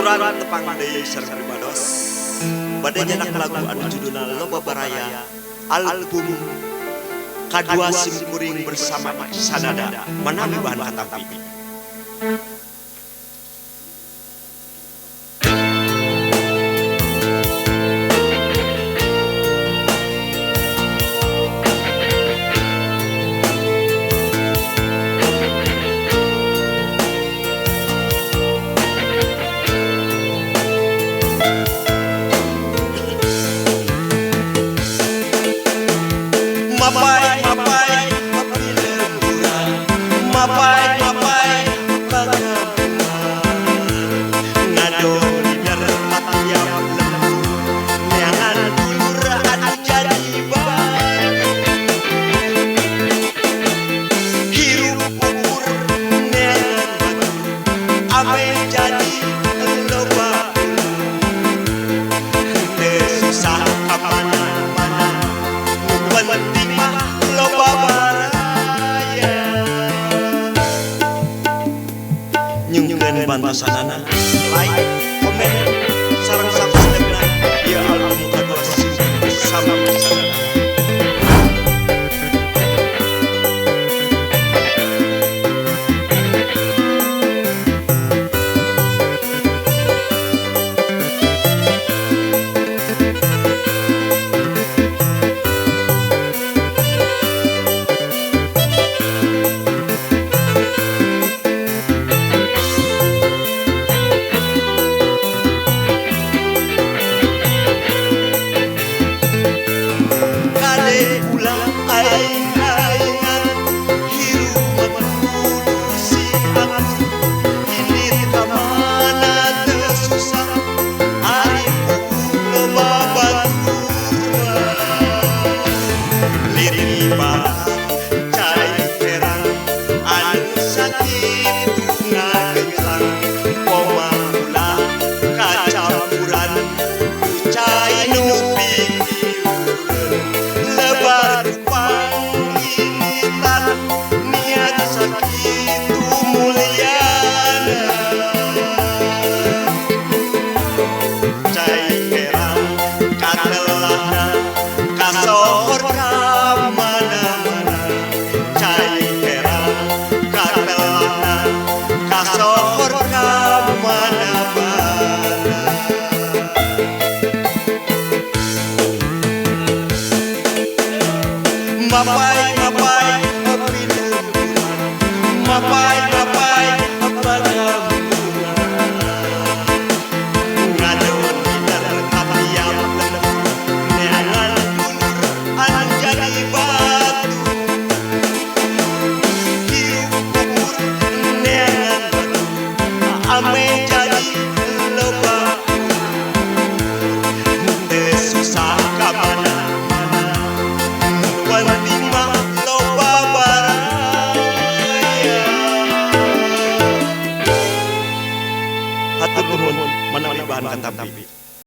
Baturan tepang deui sareng ribados. Bade nyenak lagu anu judulna Loba Baraya album kadua simkuring bersama Sanada manawi bahan katampi. Mapai, mapai, mapai lemburan. Mapai, mapai, bagaimana? Ngado di darat tiap lembur. Neangan dulur anu jadi baik. Hirup kubur neangan batur. Ame jadi loba. Teu susah kamana-mana. Penting mah loba baraya. Nyungkeun bantosanana like, komen, sareng subscribe-na ieu album kadua simkuring sama Sanada. Mapai, mapai, mapai lemburan. Mapai, mapai, bagaimana? Ngado di darat tiap lembur. Neangan dulur anu jadi batu. Hirup kubur neangan batur. Ame jadi loba. Teu susah kamana. Penting mah loba baraya. Hatur nuhun manawi bahan katampi.